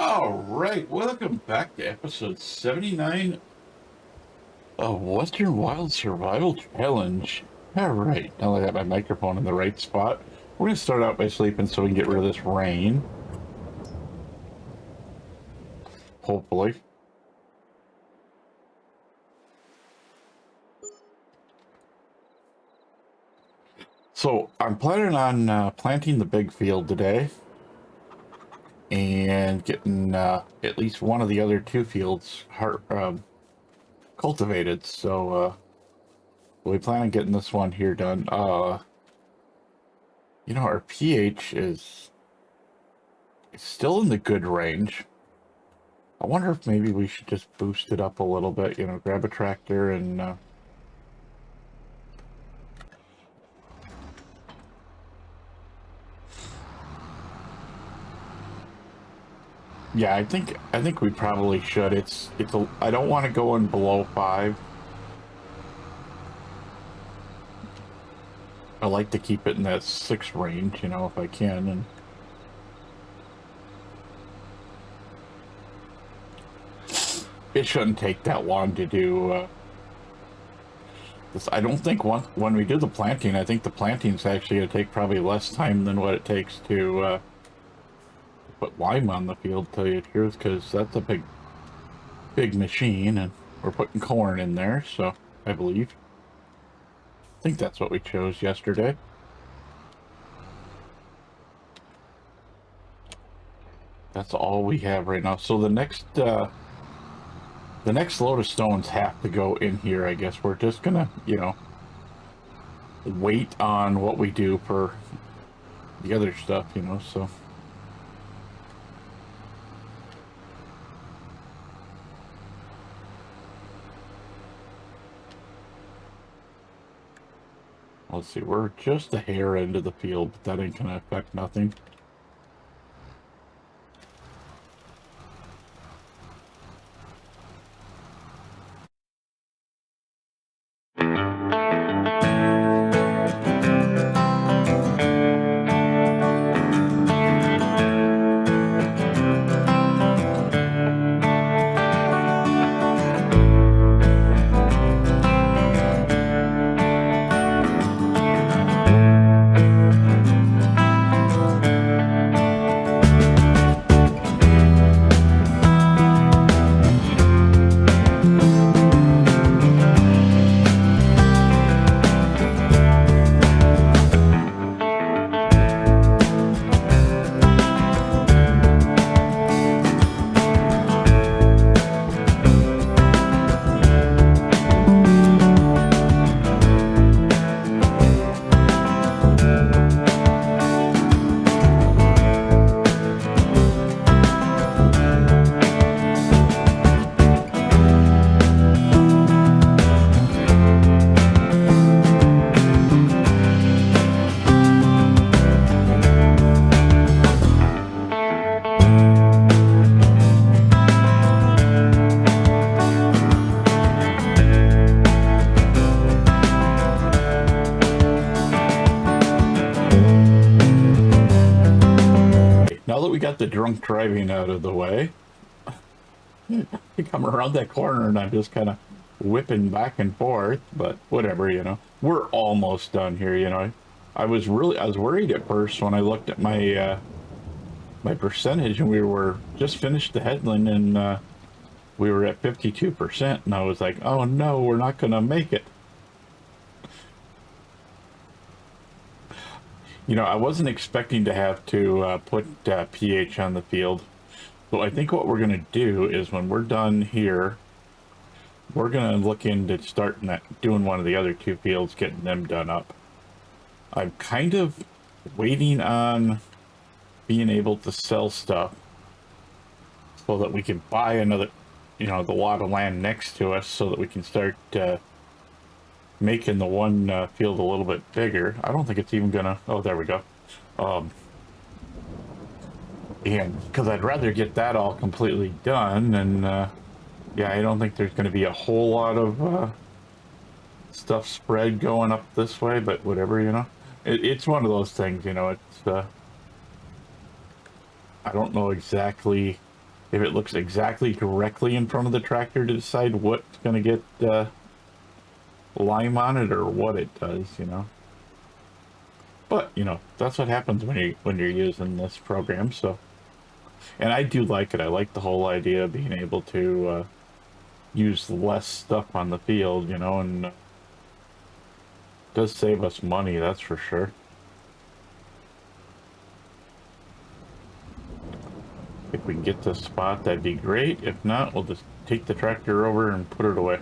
All right, welcome back to episode 79 of Western Wild Survival Challenge. All right, now that I got my microphone in the right spot, we're going to start out by sleeping so we can get rid of this rain. Hopefully. So I'm planning on planting the big field today and getting at least one of the other two fields cultivated. So we plan on getting this one here done. Our pH is still in the good range. I wonder if maybe we should just boost it up a little bit, grab a tractor and yeah, I think we probably should. I don't want to go in below 5. I like to keep it in that 6 range, if I can. And it shouldn't take that long to do this. I don't think when we do the planting, I think the planting's actually going to take probably less time than what it takes to put lime on the field, to tell you the truth, because that's a big machine, and we're putting corn in there, so I believe. I think that's what we chose yesterday. That's all we have right now. So the next load of stones have to go in here, I guess. We're just gonna, wait on what we do for the other stuff, so. Let's see, we're just a hair into the field, but that ain't gonna affect nothing. Now that we got the drunk driving out of the way, you come around that corner and I'm just kind of whipping back and forth, but whatever. We're almost done here. I was worried at first when I looked at my my percentage, and we were just finished the headland, and we were at 52%, and I was like, oh no, we're not gonna make it. I wasn't expecting to have to put pH on the field. So I think what we're going to do is when we're done here, we're going to look into doing one of the other two fields, getting them done up. I'm kind of waiting on being able to sell stuff so that we can buy another, the lot of land next to us, so that we can start making the one field a little bit bigger. I don't think it's even gonna, oh, there we go. And because I'd rather get that all completely done, and yeah, I don't think there's going to be a whole lot of stuff spread going up this way, but whatever. It's one of those things. It's I don't know exactly if it looks exactly directly in front of the tractor to decide what's going to get lime on it or what it does, you know. But you know, that's what happens when you're using this program. So, and I do like it. I like the whole idea of being able to use less stuff on the field, you know, and does save us money, that's for sure. If we can get this spot, that'd be great. If not, we'll just take the tractor over and put it away.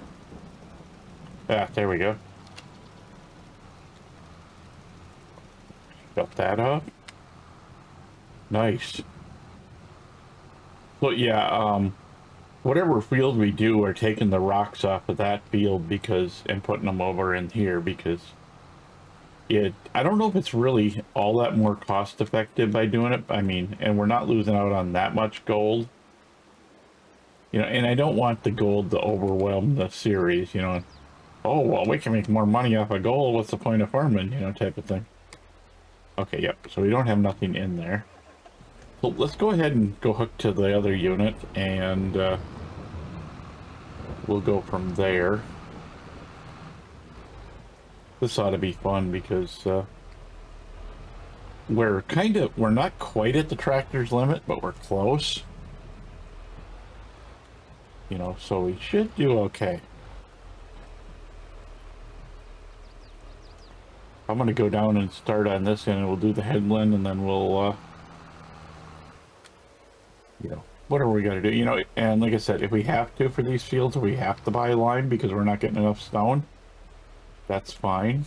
Ah, there we go. Got that off. Nice. So yeah, whatever field we do, we're taking the rocks off of that field and putting them over in here because I don't know if it's really all that more cost effective by doing it. I mean, and we're not losing out on that much gold. You know, and I don't want the gold to overwhelm the series, you know. Oh, well, we can make more money off of gold. What's the point of farming, you know, type of thing. Okay, yep. So we don't have nothing in there. So let's go ahead and go hook to the other unit, and we'll go from there. This ought to be fun because we're not quite at the tractor's limit, but we're close. You know, so we should do okay. I'm going to go down and start on this end, and we'll do the headland, and then we'll, you know, whatever we got to do, you know. And like I said, if we have to for these fields, we have to buy lime because we're not getting enough stone. That's fine.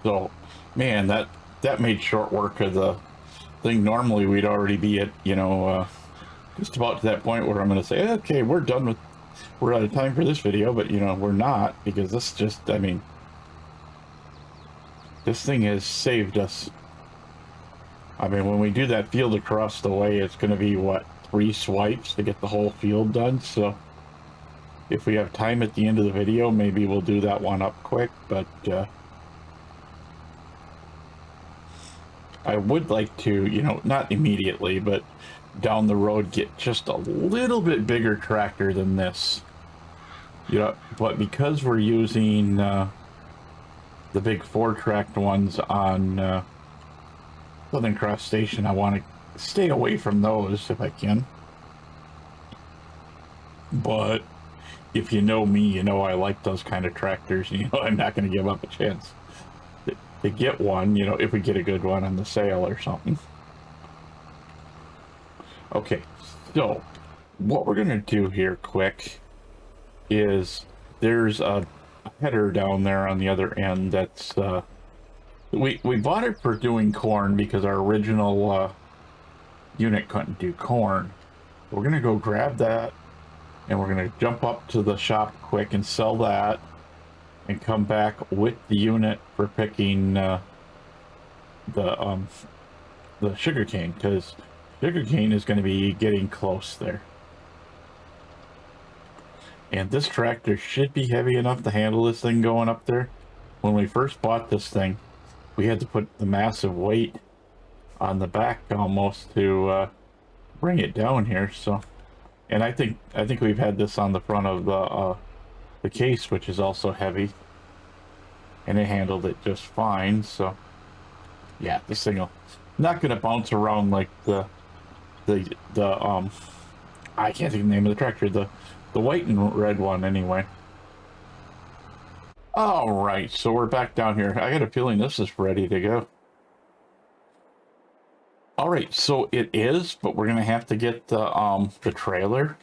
So, man, that made short work of the thing. Normally we'd already be at, you know, just about to that point where I'm going to say, okay, we're out of time for this video, but, you know, we're not, because this just, I mean, this thing has saved us. I mean, when we do that field across the way, it's going to be, what, 3 swipes to get the whole field done. So if we have time at the end of the video, maybe we'll do that one up quick, but I would like to, you know, not immediately, but down the road, get just a little bit bigger tractor than this. You know, but because we're using the big 4-tracked ones on Southern Cross Station, I want to stay away from those if I can. But if you know me, you know I like those kind of tractors. You know, I'm not going to give up a chance to get one, you know, if we get a good one on the sale or something. Okay, so what we're gonna do here quick is there's a header down there on the other end that's we bought it for doing corn because our original unit couldn't do corn. We're gonna go grab that, and we're gonna jump up to the shop quick and sell that, and come back with the unit for picking the sugarcane, because sugarcane is going to be getting close there. And this tractor should be heavy enough to handle this thing going up there. When we first bought this thing, we had to put the massive weight on the back almost to bring it down here. So, and I think we've had this on the front of the case, which is also heavy, and it handled it just fine. So, yeah, this thing will not going to bounce around like the I can't think of the name of the tractor, the white and red one anyway. All right, so we're back down here. I got a feeling this is ready to go. All right, so it is, but we're gonna have to get the trailer.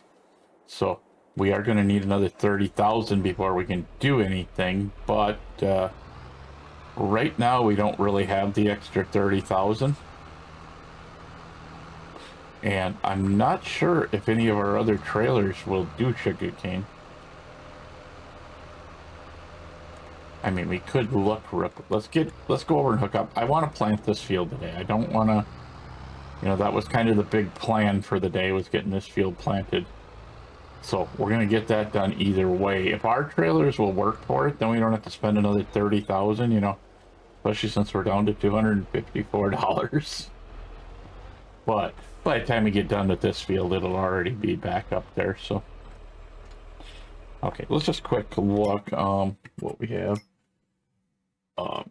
So we are gonna need another 30,000 before we can do anything. But right now we don't really have the extra 30,000. And I'm not sure if any of our other trailers will do sugarcane. I mean, we could look. Let's go over and hook up. I want to plant this field today. I don't want to, you know, that was kind of the big plan for the day, was getting this field planted. So we're going to get that done either way. If our trailers will work for it, then we don't have to spend another 30,000, you know, especially since we're down to $254. But by the time we get done with this field, it'll already be back up there. So, okay, let's just quick look what we have.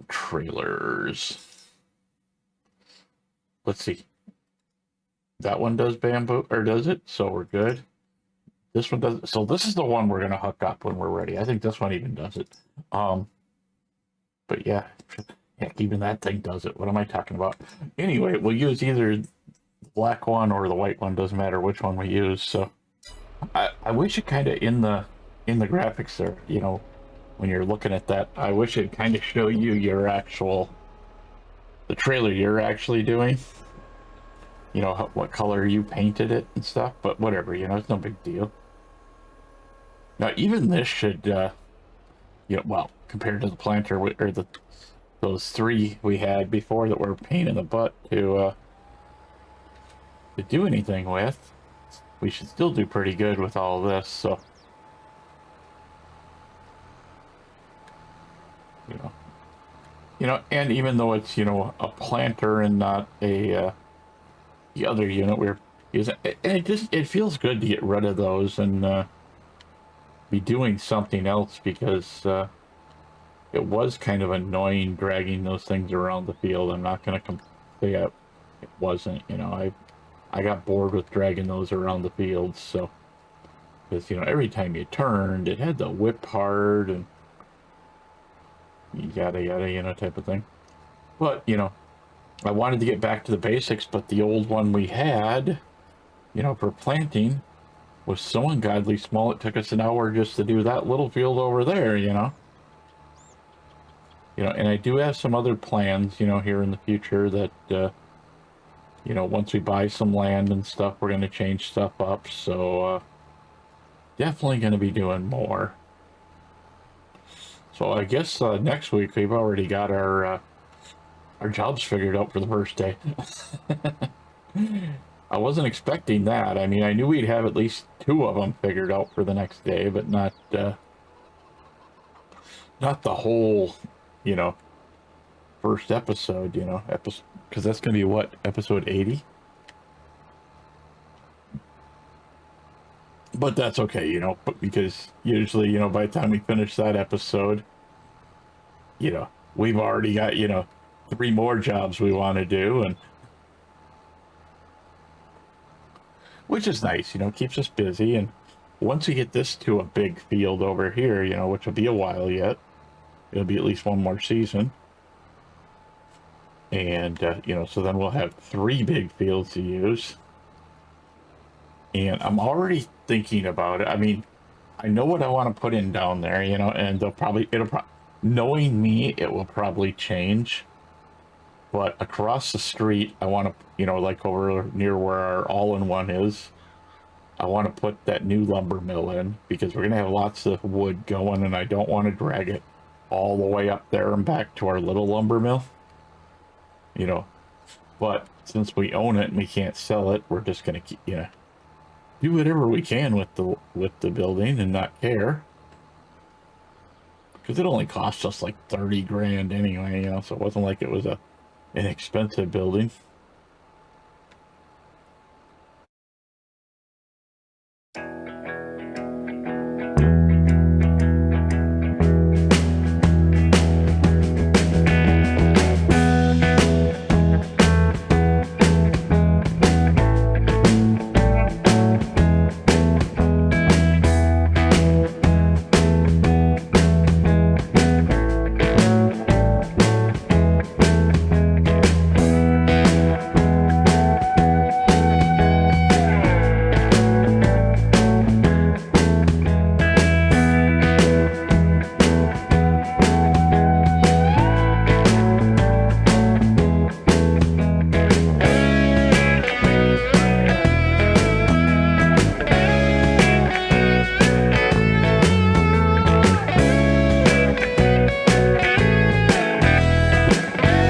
Trailers. Let's see. That one does bamboo, or does it? So we're good. This one does. So this is the one we're gonna hook up when we're ready. I think this one even does it. But yeah, heck, even that thing does it. What am I talking about? Anyway, we'll use either the black one or the white one. Doesn't matter which one we use. So I wish it kind of in the graphics there, you know, when you're looking at that, I wish it kind of show you your actual, the trailer you're actually doing, you know, what color you painted it and stuff, but whatever, you know, it's no big deal. Now, even this should, you know, well, compared to the planter, or those three we had before that were a pain in the butt to do anything with, we should still do pretty good with all this, so. You know, and even though it's, you know, a planter and not a the other unit we're using, and it feels good to get rid of those and be doing something else, because it was kind of annoying dragging those things around the field. I'm not going to say it wasn't. You know, I got bored with dragging those around the field, so, because, you know, every time you turned, it had to whip hard and yada yada, you know, type of thing. But, you know, I wanted to get back to the basics, but the old one we had, you know, for planting was so ungodly small, it took us an hour just to do that little field over there, you know. You know, and I do have some other plans, you know, here in the future that, you know, once we buy some land and stuff, we're going to change stuff up. So, definitely going to be doing more. So I guess next week we've already got our jobs figured out for the first day. I wasn't expecting that. I mean, I knew we'd have at least 2 of them figured out for the next day, but not the whole, you know, first episode. You know, because that's gonna be what, episode 80. But that's okay, you know, because usually, you know, by the time we finish that episode, you know, we've already got, you know, 3 more jobs we want to do, and which is nice, you know, keeps us busy. And once we get this to a big field over here, you know, which will be a while yet, it'll be at least 1 more season. And, you know, so then we'll have 3 big fields to use. And I'm already thinking about it. I mean, I know what I want to put in down there, you know, and knowing me, it will probably change. But across the street, I want to, you know, like over near where our all-in-one is, I want to put that new lumber mill in, because we're going to have lots of wood going, and I don't want to drag it all the way up there and back to our little lumber mill. You know, But since we own it and we can't sell it, we're just gonna keep, do whatever we can with the building and not care. Because it only cost us like 30 grand anyway, so it wasn't like it was an expensive building.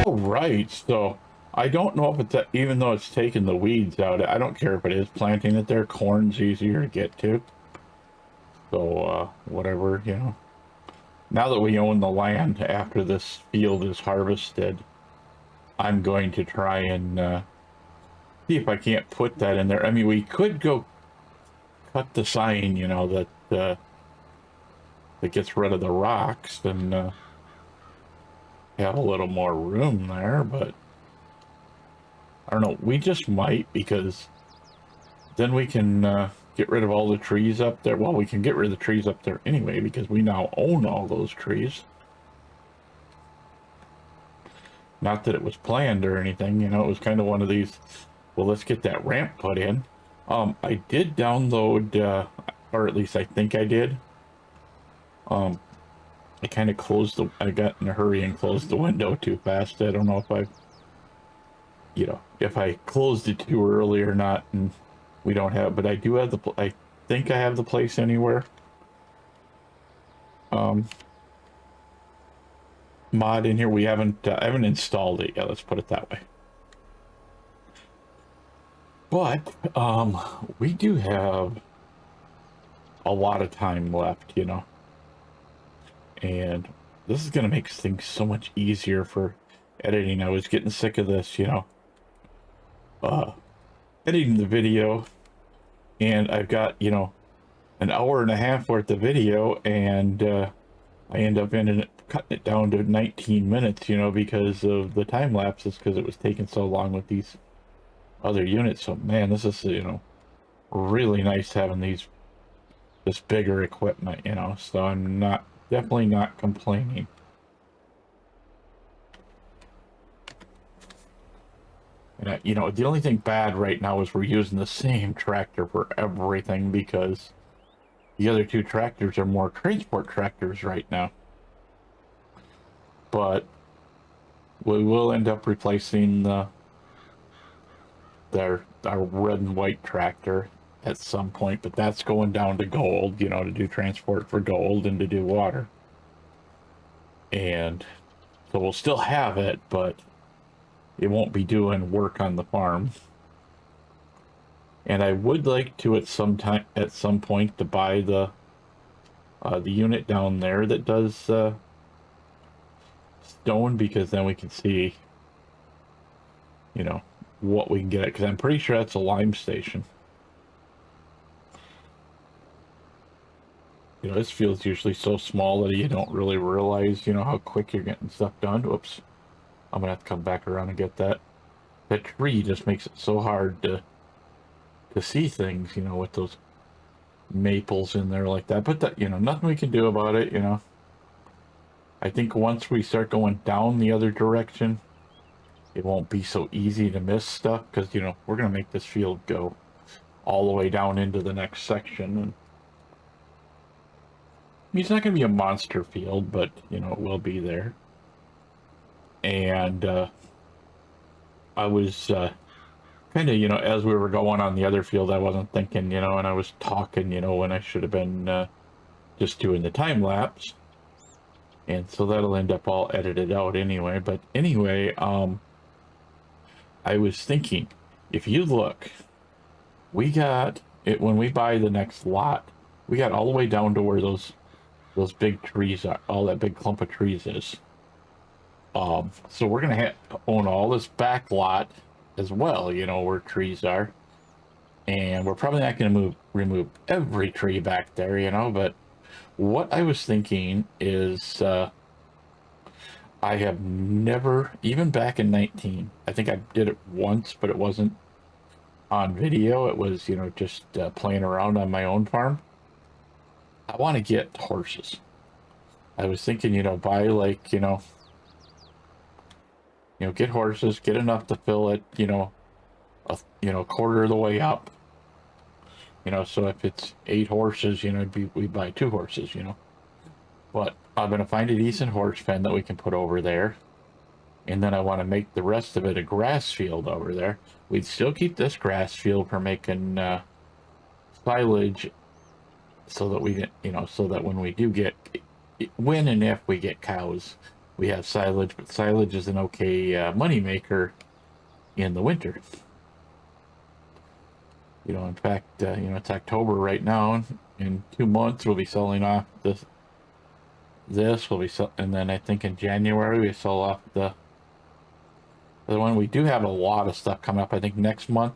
Right, so I don't know if it's even though it's taking the weeds out, I don't care if it is planting it there. Corn's easier to get to. So, whatever, Now that we own the land after this field is harvested, I'm going to try and see if I can't put that in there. I mean, we could go cut the sign, that gets rid of the rocks and have a little more room there, but I don't know. We just might, because then we can get rid of all the trees up there. Well, we can get rid of the trees up there anyway, because we now own all those trees. Not that it was planned or anything, it was kind of one of these, well, let's get that ramp put in. I did download, or at least I think I did. I kind of I got in a hurry and closed the window too fast. I don't know if if I closed it too early or not, and we don't have, but I do have I think I have the Place Anywhere mod in here. I haven't installed it yet, let's put it that way. But we do have a lot of time left, and this is going to make things so much easier for editing. I was getting sick of this, editing the video, and I've got, an hour and a half worth of video, and I end up cutting it down to 19 minutes, because of the time lapses, because it was taking so long with these other units. So man, this is, really nice having this bigger equipment, so I'm definitely not complaining. And the only thing bad right now is we're using the same tractor for everything, because the other two tractors are more transport tractors right now. But we will end up replacing our red and white tractor at some point, but that's going down to gold, to do transport for gold and to do water. And so we'll still have it, but it won't be doing work on the farm. And I would like to at some point to buy the unit down there that does stone, because then we can see what we can get, because I'm pretty sure that's a lime station. This field's usually so small that you don't really realize how quick you're getting stuff done. Whoops, I'm gonna have to come back around and get that tree. Just makes it so hard to see things, with those maples in there like that. But that, nothing we can do about it. I think once we start going down the other direction, it won't be so easy to miss stuff, because we're gonna make this field go all the way down into the next section. And it's not gonna be a monster field, but it will be there. And I was kind of, as we were going on the other field, I wasn't thinking, and I was talking, when I should have been just doing the time lapse. And so that'll end up all edited out anyway. But anyway, I was thinking, if you look, we got it when we buy the next lot. We got all the way down to where those big trees are, all that big clump of trees is. So we're gonna own all this back lot as well, you know, where trees are, and we're probably not gonna remove every tree back there, you know. But what I was thinking is, I have never, even back in 19, I think I did it once, but it wasn't on video. It was, you know, just playing around on my own farm. I want to get horses. I was thinking, you know, buy like, get horses, get enough to fill it, quarter of the way up. You know, so if it's 8 horses, you know, we buy 2 horses, you know. But I'm going to find a decent horse pen that we can put over there. And then I want to make the rest of it a grass field over there. We'd still keep this grass field for making silage, so that we, so that when we do get, when and if we get cows, we have silage. But silage is an okay money maker in the winter. You know, in fact, it's October right now. In 2 months, we'll be selling off this. Will be and then I think in January we sell off the one. We do have a lot of stuff coming up. I think next month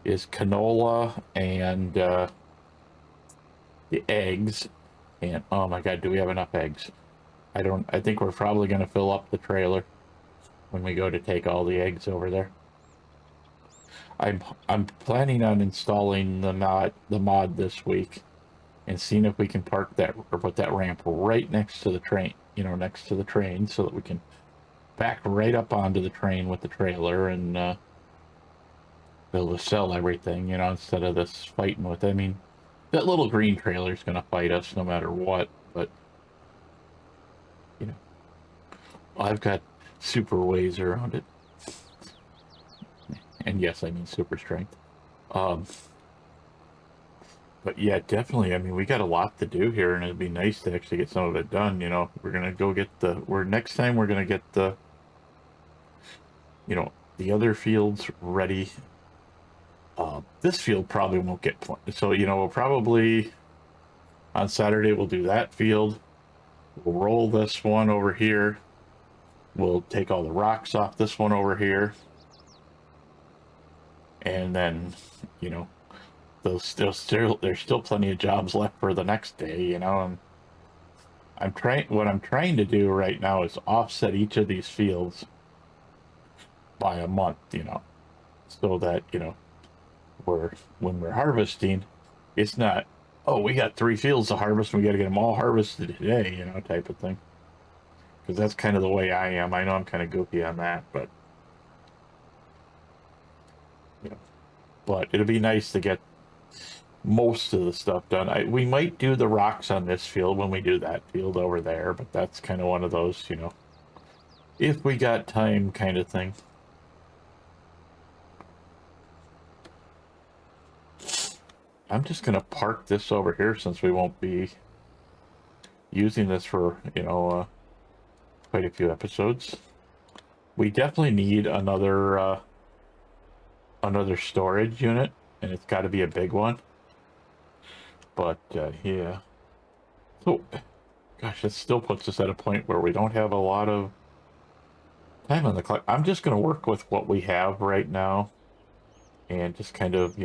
is canola and the eggs. And oh my God, do we have enough eggs? I think we're probably going to fill up the trailer when we go to take all the eggs over there. I'm planning on installing the mod this week and seeing if we can park that or put that ramp right next to the train, next to the train, so that we can back right up onto the train with the trailer and be able to sell everything, instead of this fighting with, I mean, that little green trailer is going to fight us no matter what, but, I've got super ways around it. And yes, I mean super strength. But yeah, definitely. I mean, we got a lot to do here, and it'd be nice to actually get some of it done. We're gonna go get next time we're gonna get the other fields ready. This field probably won't get planted, so we'll probably on Saturday we'll do that field. We'll roll this one over here. We'll take all the rocks off this one over here, and then there's still plenty of jobs left for the next day, and what I'm trying to do right now is offset each of these fields by a month, so that when we're harvesting, it's not, oh, we got 3 fields to harvest and we got to get them all harvested today, type of thing. Because that's kind of the way I am. I know I'm kind of goofy on that, but but it'll be nice to get most of the stuff done. We might do the rocks on this field when we do that field over there, but that's kind of one of those, if we got time kind of thing. I'm just gonna park this over here since we won't be using this for quite a few episodes. We definitely need another storage unit, and it's got to be a big one. But yeah, so gosh, that still puts us at a point where we don't have a lot of time on the clock. I'm just going to work with what we have right now and just kind of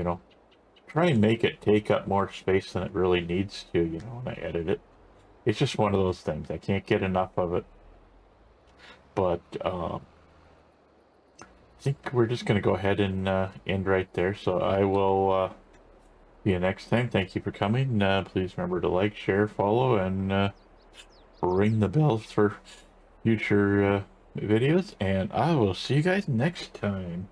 try and make it take up more space than it really needs to, when I edit it. It's just one of those things. I can't get enough of it. But I think we're just going to go ahead and end right there. So I will see you next time. Thank you for coming. Please remember to like, share, follow, and ring the bells for future videos. And I will see you guys next time.